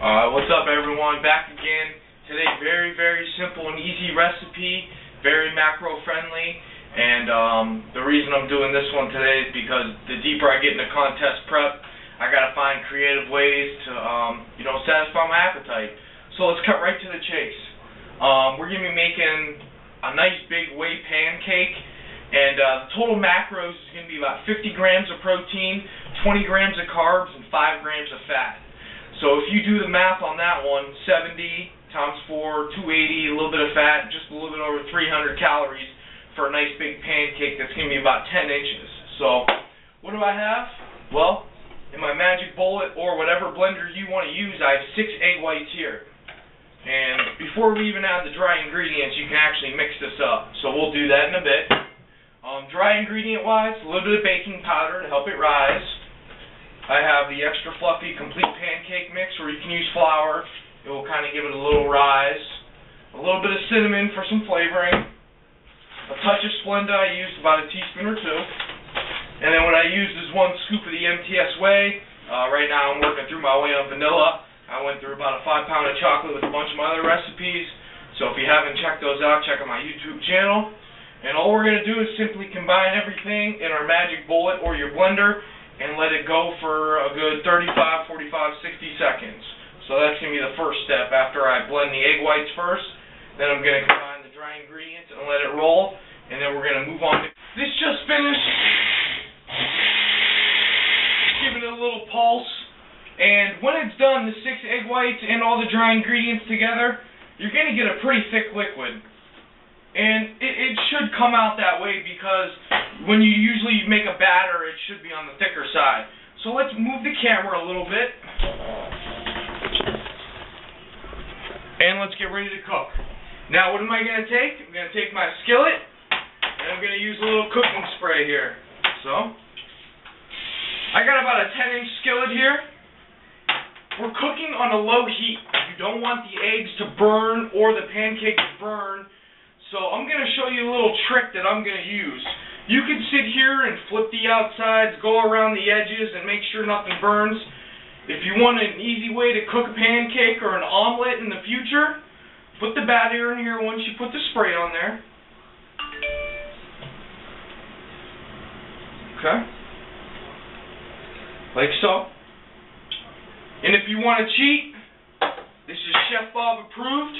What's up, everyone? Back again. Today, very simple and easy recipe, very macro friendly. And the reason I'm doing this one today is because the deeper I get into contest prep, I gotta find creative ways to satisfy my appetite. So let's cut right to the chase. We're gonna be making a nice big whey pancake, and the total macros is gonna be about 50 grams of protein, 20 grams of carbs, and 5 grams of fat. So if you do the math on that one, 70 times 4, 280, a little bit of fat, just a little bit over 300 calories for a nice big pancake that's going to be about 10 inches. So what do I have? Well, in my magic bullet or whatever blender you want to use, I have 6 egg whites here. And before we even add the dry ingredients, you can actually mix this up. So we'll do that in a bit. Dry ingredient wise, a little bit of baking powder to help it rise. I have the extra fluffy complete pancake mix, where you can use flour. It will kind of give it a little rise. A little bit of cinnamon for some flavoring. A touch of Splenda, I used about a teaspoon or two. And then what I used is 1 scoop of the MTS Whey. Right now I'm working through my way on vanilla. I went through about a 5-pound of chocolate with a bunch of my other recipes. So if you haven't checked those out, check out my YouTube channel. And all we're going to do is simply combine everything in our magic bullet or your blender and let it go for a good 35, 45, 60 seconds. So that's going to be the first step after I blend the egg whites first. Then I'm going to combine the dry ingredients and let it roll. And then we're going to move on to... This just finished. Give it a little pulse. And when it's done, the 6 egg whites and all the dry ingredients together, you're going to get a pretty thick liquid. And it should come out that way because when you usually make a batter, it should be on the thicker side. So let's move the camera a little bit. And let's get ready to cook. Now what am I going to take? I'm going to take my skillet, and I'm going to use a little cooking spray here. So, I got about a 10-inch skillet here. We're cooking on a low heat. You don't want the eggs to burn or the pancake to burn. So I'm going to show you a little trick that I'm going to use. You can sit here and flip the outsides, go around the edges, and make sure nothing burns. If you want an easy way to cook a pancake or an omelet in the future, put the batter in here once you put the spray on there. Okay. Like so. And if you want to cheat, this is Chef Bob approved.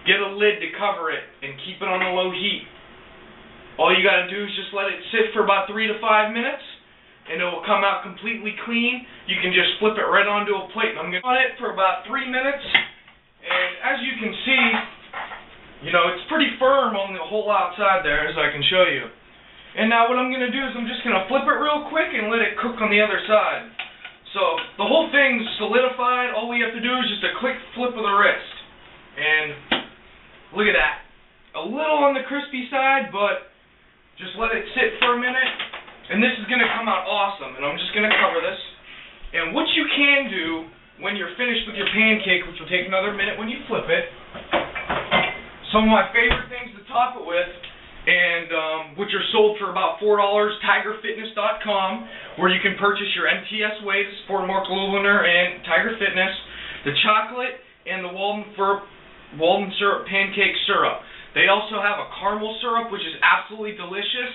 Get a lid to cover it and keep it on a low heat. All you got to do is just let it sit for about 3 to 5 minutes, and it will come out completely clean. You can just flip it right onto a plate. I'm going to on it for about 3 minutes, and as you can see, it's pretty firm on the whole outside there, as I can show you. And now what I'm going to do is I'm just going to flip it real quick and let it cook on the other side. So the whole thing's solidified. All we have to do is just a quick flip of the wrist. And look at that. A little on the crispy side, but just let it sit for a minute. And this is going to come out awesome. And I'm just going to cover this. And what you can do when you're finished with your pancake, which will take another minute when you flip it, some of my favorite things to top it with, and which are sold for about $4, tigerfitness.com, where you can purchase your MTS Whey to support Mark Lubliner and Tiger Fitness, the chocolate, and the Walden syrup pancake syrup. They also have a caramel syrup, which is absolutely delicious.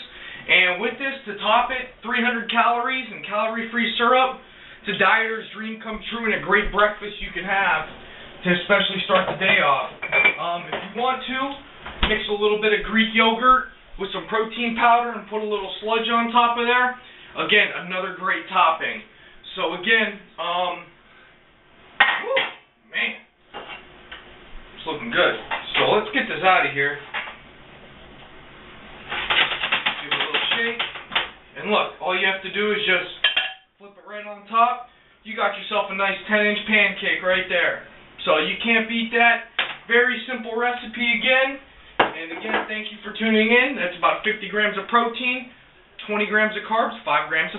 And with this, to top it, 300 calories and calorie-free syrup. It's a dieter's dream come true and a great breakfast you can have to especially start the day off. If you want to, mix a little bit of Greek yogurt with some protein powder and put a little sludge on top of there. Again, another great topping. So again, man. It's looking good. So let's get this out of here. Give it a little shake. And look, all you have to do is just flip it right on top. You got yourself a nice 10-inch pancake right there. So you can't beat that. Very simple recipe again. And again, thank you for tuning in. That's about 50 grams of protein, 20 grams of carbs, 5 grams of